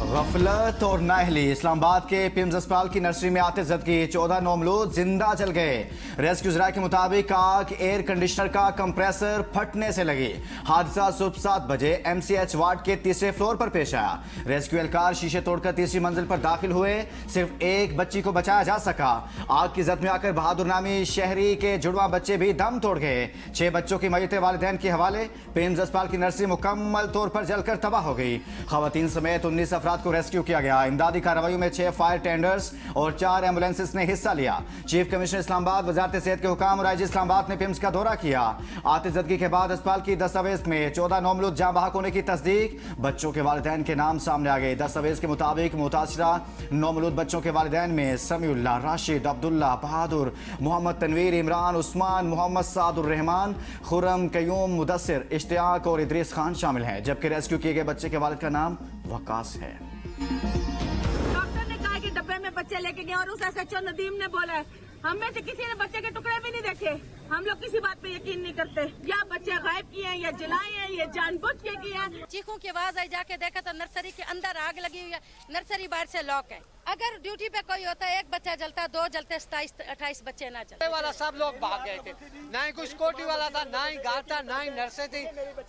गफलत और नाअहली। इस्लामाबाद के पिम्स अस्पताल की नर्सरी में आते जद की 14 नौमलूद जिंदा जल गए। रेस्क्यू जराये के मुताबिक आग एयर कंडीशनर का कंप्रेसर फटने से लगी। हादसा सुबह 7 बजे MCH वार्ड के तीसरे फ्लोर पर पेश आया। रेस्क्यू एहलकार शीशे तोड़कर तीसरी मंजिल पर दाखिल हुए। सिर्फ एक बच्ची को बचाया जा सका। आग की जद में आकर बहादुर नामी शहरी के जुड़वा बच्चे भी दम तोड़ गए। 6 बच्चों की मयते वालिदैन के हवाले। पिम्स अस्पताल की नर्सरी मुकम्मल तौर पर जलकर तबाह हो गई। खवातीन समेत 19 अफराद को रेस्क्यू किया गया। इमदादी कार्रवाइयों में 6 फायर टेंडर्स और 4 एम्बुलेंसेस ने हिस्सा लिया। चीफ कमिश्नर इस्लामाबाद, वजारत सेहत के हुकाम और IG इस्लामाबाद ने पिम्स का दौरा किया। आतिशदगी के बाद अस्पताल की दस्तावेज में 14 नौमलूद जाँ बहक होने की तस्दीक। बच्चों के वालिदैन के नाम सामने आ गए। दस्तावेज के मुताबिक मुतासरा नौमलूद बच्चों के वालिदैन में समीउल्लाह, राशिद, अब्दुल्ला, बहादुर, मोहम्मद तनवीर, इमरान, उस्मान, मोहम्मद सादुर रहमान, खुरम, कयूम, मुदस्सिर, इश्तियाक और इदरीस खान शामिल हैं। जबकि रेस्क्यू किए गए बच्चे के वालिद का नाम वकास है। डॉक्टर ने कहा कि डब्बे में बच्चे लेके गए और उस SHO नदीम ने बोला हम में से किसी ने बच्चे के टुकड़े भी नहीं देखे। हम लोग किसी बात पे यकीन नहीं करते। या बच्चे गायब किए हैं या जलाए हैं या जानबूझ के किए हैं। चीखों की आवाज आई, जाके देखा तो नर्सरी के अंदर आग लगी हुई है। नर्सरी बाहर से लॉक है। अगर ड्यूटी पे कोई होता है, एक बच्चा जलता, 2 जलते, 27-28 बच्चे ना जलते। वाला सब लोग भाग गए थे। ना ही कोई सिक्योरिटी वाला था, ना ही गार्ड था, ना ही नर्सें थी।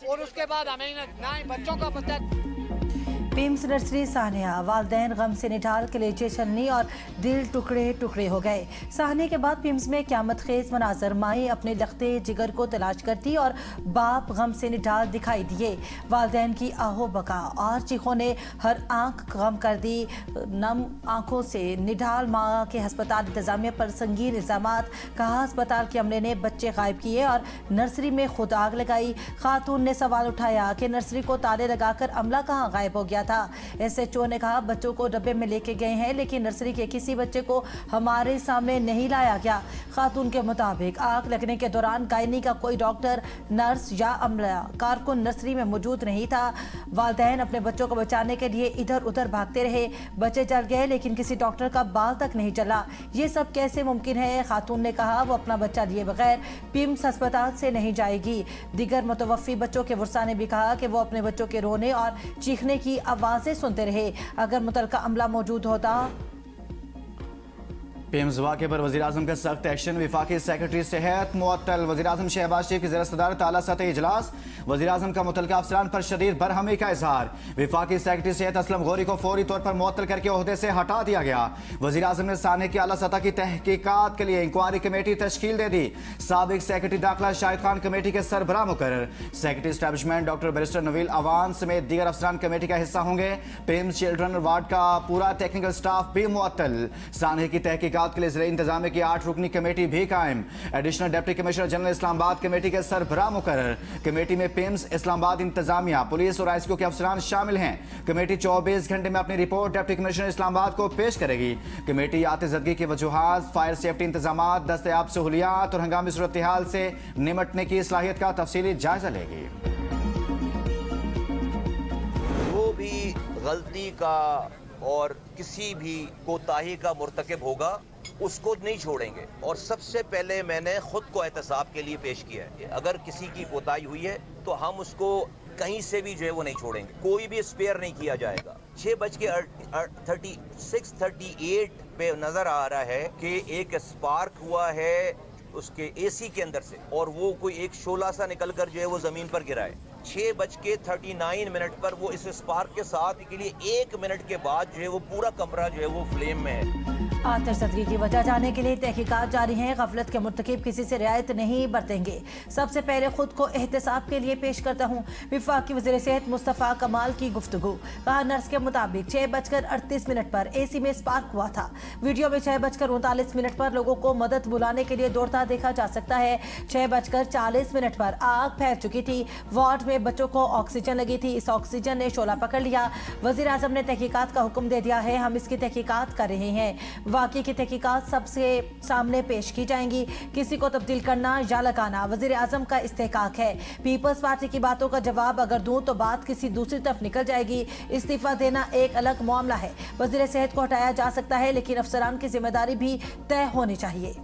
और उसके बाद हमें ना ही बच्चों का पता। पिम्स नर्सरी सानिया, वालदैन गम से निढाल, कलेजे छलनी और दिल टुकड़े टुकड़े हो गए। साहने के बाद पिम्स में क़यामत खेज मनाजर। माई अपने लखते जिगर को तलाश करती और बाप गम से निढाल दिखाई दिए। वालदैन की आहो बका और चीखों ने हर आंख गम कर दी। नम आंखों से निढाल माँ के हस्पताल इंतजामिया पर संगीन इल्जामात। कहा अस्पताल के अमले ने बच्चे गायब किए और नर्सरी में खुद आग लगाई। खातून ने सवाल उठाया कि नर्सरी को ताले लगाकर अमला कहाँ गायब हो गया था। SHO ने कहा बच्चों को डब्बे में लेके गए हैं, लेकिन नर्सरी के किसी बच्चे को हमारे सामने नहीं लाया गया। खातून के मुताबिक आग लगने के दौरान गायनी का कोई डॉक्टर, नर्स या अमला कारकुन नर्सरी में मौजूद नहीं था। वालिदैन अपने बच्चों को बचाने के लिए इधर उधर भागते रहे। बच्चे जल गए, लेकिन किसी डॉक्टर का बाल तक नहीं चला। ये सब कैसे मुमकिन है? खातून ने कहा वो अपना बच्चा लिए बगैर पिम्स अस्पताल से नहीं जाएगी। दीगर मुतवफ़ी बच्चों के वर्सा ने भी कहा कि वो अपने बच्चों के रोने और चीखने की आवाजें सुनते रहे। अगर मुतलका अमला मौजूद होता। पिम्स वाक़े पर वज़ीर-ए-आज़म का सख्त एक्शन। वफाकी सेक्रेटरी सेहत मुअत्तल। वज़ीर-ए-आज़म शहबाज शरीफ की ज़ेर सदारत आला सतही इजलास। वज़ीर-ए-आज़म का मुतलका अफसरान पर शदीद बरहमी का इजहार। वफाकी सेक्रेटरी सेहत असलम गौरी को फौरी तौर पर मुअत्तल करके ओहदे से हटा दिया गया। वज़ीर-ए-आज़म ने साने की आला सतह की तहकीकात के लिए इंक्वायरी कमेटी तश्कील दे दी। साबिक सेक्रेटरी दाखिला शाहिद खान कमेटी के सरबराह मुकर्रर। Secretary establishment doctor barrister Naveel Awan समेत दीगर अफसरान कमेटी का हिस्सा होंगे। पिम्स चिल्ड्रन वार्ड का पूरा टेक्निकल स्टाफ भी मुअत्तल। साने की तहकीकात के लिए ज़िले इंतजाम की 8 रुकनी कमेटी भी कायम। Additional deputy commissioner general Islamabad committee के सरबराह मुकर्रर। कमेटी में पिम्स, इस्लामाबाद इंतजामिया, पुलिस और ISQ के अफसरान शामिल हैं। कमेटी 24 घंटे में अपनी रिपोर्ट डिप्टी कमिश्नर इस्लामाबाद को पेश करेगी। कमेटी आतिशदगी की वजूहात, फायर सेफ्टी इंतजामात, दस्तयाब सहूलियात और हंगामी सूरत हाल से निमटने की सलाहियत का तफसीली जायजा लेगी। जो भी गलती का और किसी भी कोताही का मुर्तकिब होगा उसको नहीं छोड़ेंगे। और सबसे पहले मैंने खुद को एहतसाब के लिए पेश किया है। अगर किसी की कोताही हुई है तो हम उसको कहीं से भी जो है वो नहीं छोड़ेंगे। कोई भी स्पेयर नहीं किया जाएगा। 6:38 पे नजर आ रहा है कि एक स्पार्क हुआ है उसके AC के अंदर से और वो कोई एक शोला सा निकलकर जो है वो जमीन पर गिरा है। 6:39 पर वो इस स्पार्क के साथ के लिए 1 मिनट के बाद जो है वो पूरा कमरा जो है वो फ्लेम में है। आतिशदगी की वजह जानने के लिए तहकीकात जारी हैं। गफलत के मुर्तकिब किसी से रियायत नहीं बरतेंगे। सबसे पहले खुद को एहतसाब के लिए पेश करता हूँ। वफाकी वज़ीर सेहत मुस्तफ़ा कमाल की गुफ्तगू। कहा नर्स के मुताबिक 6:38 पर AC में स्पार्क हुआ था। वीडियो में 6:39 पर लोगों को मदद बुलाने के लिए दौड़ता देखा जा सकता है। 6:40 पर आग फैल चुकी थी। वार्ड में बच्चों को ऑक्सीजन लगी थी। इस ऑक्सीजन ने शोला पकड़ लिया। वज़ीर-ए-आज़म ने तहकीकात का हुक्म दे दिया है। हम इसकी तहकीकात कर रहे हैं। वाक़ई की तहकीकात सबसे सामने पेश की जाएंगी। किसी को तब्दील करना या लगाना वज़ीर-ए-आज़म का इस्तेहकाक है। पीपल्स पार्टी की बातों का जवाब अगर दूं तो बात किसी दूसरी तरफ निकल जाएगी। इस्तीफा देना एक अलग मामला है। वज़ीर सेहत को हटाया जा सकता है, लेकिन अफसरान की जिम्मेदारी भी तय होनी चाहिए।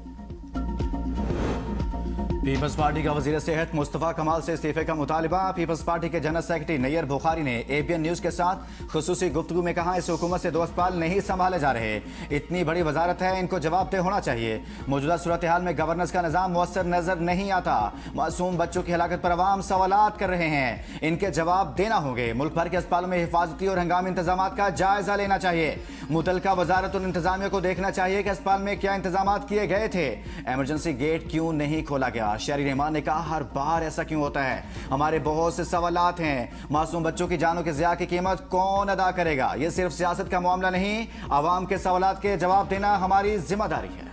पीपल्स पार्टी का वजीर सेहत मुस्तफ़ा कमाल से इस्तीफे का मुतालबा। पीपल्स पार्टी के जनरल सेक्रेटरी नैयर बुखारी ने एबीएन न्यूज के साथ खुसूसी गुफ्तगू में कहा, इस हुकूमत से 2 अस्पताल नहीं संभाले जा रहे। इतनी बड़ी वजारत है, इनको जवाबदेह होना चाहिए। मौजूदा सूरत हाल में गवर्नेंस का निज़ाम मुअस्सर नजर नहीं आता। मासूम बच्चों की हलाकत पर अवाम सवालात कर रहे हैं, इनके जवाब देना होंगे। मुल्क भर के अस्पतालों में हिफाजती और हंगामी इंतजाम का जायजा लेना चाहिए। मुतलका वजारत और इंतजामिया को देखना चाहिए कि अस्पताल में क्या इंतजाम किए गए थे। इमरजेंसी गेट क्यों नहीं खोला गया? शहरी रहमान ने कहा, हर बार ऐसा क्यों होता है? हमारे बहुत से सवालात हैं। मासूम बच्चों की जानों के ज़िया की कीमत कौन अदा करेगा? यह सिर्फ सियासत का मामला नहीं, आवाम के सवालात के जवाब देना हमारी जिम्मेदारी है।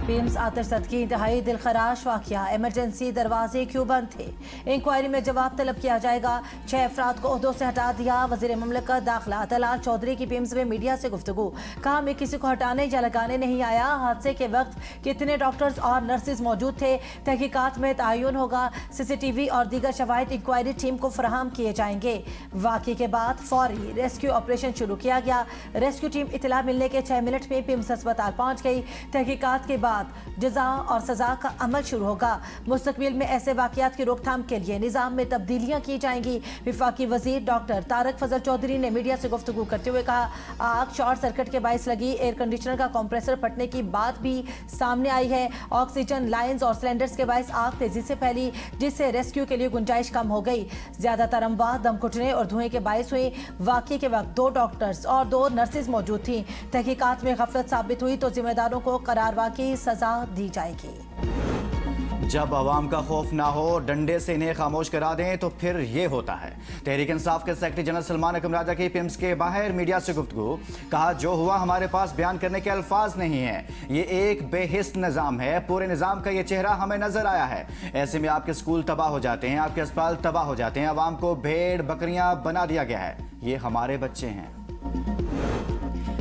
पीएम्स आतिशत की इंतहाई दिलखराश वाकया। इमरजेंसी दरवाजे क्यों बंद थे? इंक्वायरी में जवाब तलब किया जाएगा। 6 अफराद को ओहदों से हटा दिया। वजीर मुमलिकत दाखिला तलाल चौधरी की पीएम्स में मीडिया से गुफ्तगू। कहा, मैं किसी को हटाने या लगाने नहीं आया। हादसे के वक्त कितने डॉक्टर्स और नर्सेज मौजूद थे, तहकीकात में तयन होगा। सीसीटीवी और दीगर शवाहिद इंक्वायरी टीम को फराहम किए जाएंगे। वाकये के बाद फौरी रेस्क्यू ऑपरेशन शुरू किया गया। रेस्क्यू टीम इतला मिलने के 6 मिनट में पीएम्स अस्पताल पहुंच गई। तहकीकात के बाद जजा और सजा का अमल शुरू होगा। मुस्तकबिल में ऐसे वाकयात की रोकथाम के लिए निजाम में तब्दीलियां की जाएंगी। विफाकी वजीर डॉक्टर तारक फजल चौधरी ने मीडिया से गुफ्तगू करते हुए कहा, आग शॉर्ट सर्किट के बायस लगी। एयर कंडीशनर का कंप्रेसर फटने की बात भी सामने आई है। ऑक्सीजन लाइंस और सिलेंडर्स के बायस आग तेजी से फैली, जिससे रेस्क्यू के लिए गुंजाइश कम हो गई। ज्यादातर अमवात दम घुटने और धुएं के बायस हुई। वाकये के वक्त 2 डॉक्टर्स और 2 नर्सेज मौजूद थी। तहकीकात में गफलत साबित हुई तो जिम्मेदारों को करारवा की सजा दी जाएगी। जब आवाम का खौफ ना हो, डंडे से इन्हें खामोश करा दें तो फिर ये होता है। तहरीक इंसाफ के सेक्रेटरी जनरल सलमान अकरम राजा की पीएम्स के बाहर मीडिया से गुफ्तगू। कहा, जो हुआ हमारे पास बयान करने के अल्फाज नहीं है। ये एक बेहिस निज़ाम है। पूरे निज़ाम का ये चेहरा हमें नजर आया है। ऐसे में आपके स्कूल तबाह हो जाते हैं, आपके अस्पताल तबाह हो जाते हैं। आवाम को भेड़ बकरियां बना दिया गया है। ये हमारे बच्चे हैं।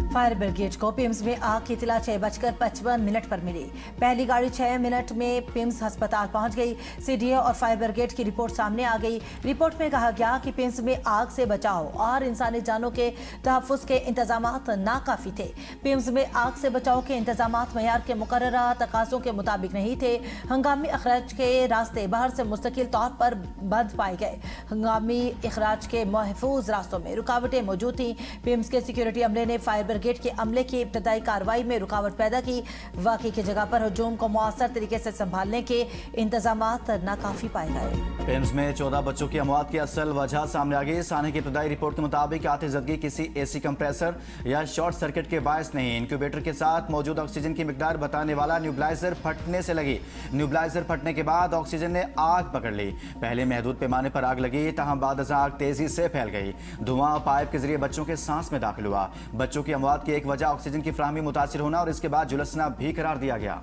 फायर ब्रिगेड को पीएम्स में आग की इतला 6:55 पर मिली। पहली गाड़ी 6 मिनट में पीएम्स अस्पताल पहुंच गई। सीडीए और फायर ब्रिगेड की रिपोर्ट सामने आ गई। रिपोर्ट में कहा गया कि पीएम्स में आग से बचाव और इंसानी जानों के तहफ़्फ़ुज़ के इंतजामात नाकाफी थे। पीएम्स में आग से बचाव के इंतजामात मयार के मुकर्ररा तकाज़ों के मुताबिक नहीं थे। हंगामी अखराज के रास्ते बाहर से मुस्तकिल तौर पर बंद पाए गए। हंगामी अखराज के महफूज रास्तों में रुकावटें मौजूद थी। पीएम्स के सिक्योरिटी अमले ने फायर ब्रिगेड के अमले की इब्तदाई कार्रवाई में रुकावट पैदा की। वाकई की जगह पर हजूम को मौसर तरीके से संभालने के इंतजामात नाकाफी पाए गए। पीएम्स में 14 बच्चों की अमवात की असल वजह सामने आ गई। साने की इब्तदाई रिपोर्ट के मुताबिक आतिशज़दगी किसी एसी कंप्रेसर या शॉर्ट सर्किट के बायस नहीं, इंक्यूबेटर के साथ मौजूद ऑक्सीजन की मिकदार बताने वाला न्यूबलाइजर फटने से लगी। न्यूबलाइजर फटने के बाद ऑक्सीजन ने आग पकड़ ली। पहले महदूद पैमाने पर आग लगी, तहम बाद आग तेजी से फैल गई। धुआं पाइप के जरिए बच्चों के सांस में दाखिल हुआ। बच्चों की अमवात की एक वजह ऑक्सीजन की फ्राहमी मुतासिर होना और इसके बाद झुलसना भी करार दिया गया।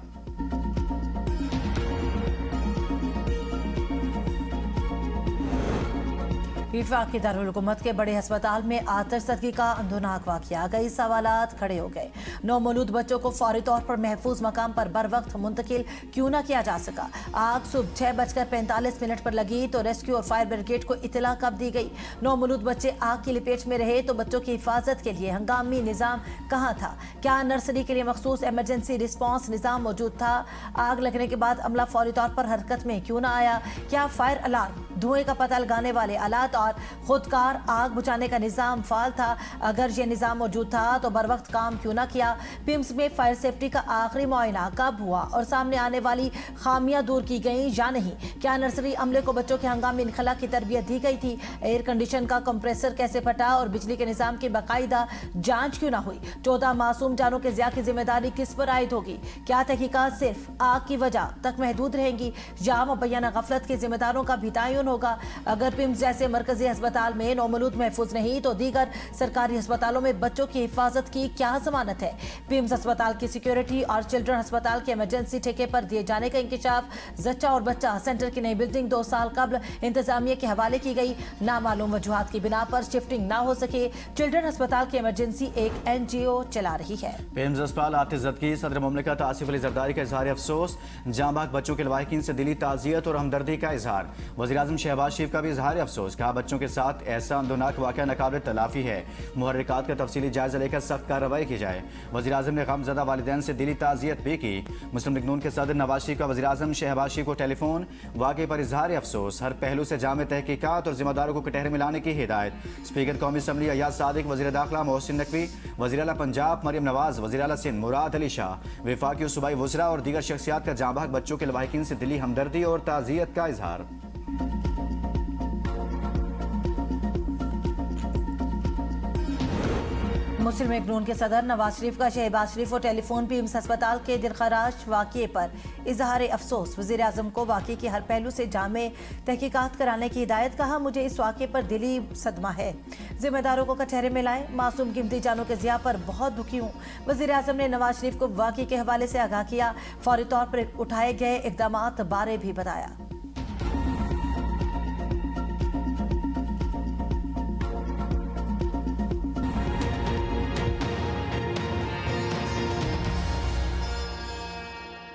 वफाकी दारुल हुकूमत के बड़े अस्पताल में आतिशज़दगी का अंधोनाक वाकया। कई सवालात खड़े हो गए। नौमौलूद बच्चों को फौरी तौर पर महफूज मकाम पर बर वक्त मुंतकिल क्यों न किया जा सका? आग सुबह 6:45 पर लगी तो रेस्क्यू और फायर ब्रिगेड को इतला कब दी गई? नौमौलूद बच्चे आग की लपेट में रहे तो बच्चों की हिफाजत के लिए हंगामी निज़ाम कहाँ था? क्या नर्सरी के लिए मखसूस इमरजेंसी रिस्पॉन्स निज़ाम मौजूद था? आग लगने के बाद अमला फौरी तौर पर हरकत में क्यों न आया? क्या फायर अलार्म, धुएं का पता लगाने वाले आलात और खुदकार आग बुझाने का निजाम फाल था? अगर यह निजाम मौजूद था तो बर वक्त काम क्यों ना किया? पीएम्स में फायर सेफ्टी का आखिरी मुआयना कब हुआ और सामने आने वाली खामियां दूर की गई या नहीं? क्या नर्सरी अमले को बच्चों के हंगामी इनखला की तरबियत दी गई थी? एयर कंडीशन का कंप्रेसर कैसे फटा और बिजली के निजाम की बाकायदा जांच क्यों ना हुई? 14 मासूम जानों के ज़िया की जिम्मेदारी किस पर आयद होगी? क्या तहकीकात सिर्फ आग की वजह तक महदूद रहेंगी या मुबैना गफलत के जिम्मेदारों का भी तयन होगा? अगर पीएम्स जैसे मरकजी अस्पताल में नौमौलूद महफूज नहीं तो दीगर सरकारी अस्पतालों में बच्चों की हिफाजत की क्या जमानत है? पीएम्स अस्पताल की सिक्योरिटी और चिल्ड्रन अस्पताल के इमरजेंसी ठेके पर दिए जाने का इंकिशाफ। जच्चा और बच्चा सेंटर की नई बिल्डिंग 2 साल कबल इंतजामिया के हवाले की गई। नामालूम वजूहात की बिना पर शिफ्टिंग ना हो सके। चिल्ड्रन अस्पताल की इमरजेंसी एक NGO चला रही है। पीएम्स अस्पताल आतिशज़दगी सदर मुमलिकत आसिफ अली जरदारी का इजहार अफसोस। जांबाग बच्चों के लवाहिकीन से दिली ताज़ियत और हमदर्दी का इजहार। वज़ीर आज़म शहबाज शरीफ का भी इजहार अफसोस। कहा, बच्चों के साथ ऐसा अंदोनाक वाक़या नाकाबिल तलाफी है। मुहर्रिकात का तफसीली जायजा लेकर सख्त कार्रवाई की जाए। वज़ीर-ए-आज़म ने गमज़दा वालिदैन से दिली ताज़ियत भी की। मुस्लिम लीग नून के सदर नवाज शरीफ का वज़ीर-ए-आज़म शहबाज शरीफ को टेलीफोन, वाक़े पर इजहार अफसोस, हर पहलू से जामे तहकीकात और जिम्मेदारों को कटहरे में लाने की हिदायत। स्पीकर कौमी असम्बली अय्याज सादिक, वज़ीर दाखिला मोहसिन नकवी, वज़ीर आला पंजाब मरियम नवाज, वज़ीर आला सिंध मुराद अली शाह, वफाकी और सूबाई वज़रा और दीगर शख्सियात का जांबाग बच्चों के लवाहिकीन से दिली हमदर्दी और ताज़ियत का इजहार। मुस्लिम लीग नून के सदर नवाज शरीफ का शहबाज शरीफ और टेलीफोन पीएम्स अस्पताल के दिलखराश वाक़े पर इजहार अफसोस। वज़ीर आज़म को वाक़े के हर पहलू से जामे तहकीकात कराने की हिदायत। कहा, मुझे इस वाक़े पर दिली सदमा है, जिम्मेदारों को कटहरे में लाएं, मासूम कीमती जानों के ज़िया पर बहुत दुखी हूँ। वज़ीर आज़म ने नवाज शरीफ को वाक़े के हवाले से आगाह किया, फौरी तौर पर उठाए गए इक़दामात बारे भी बताया।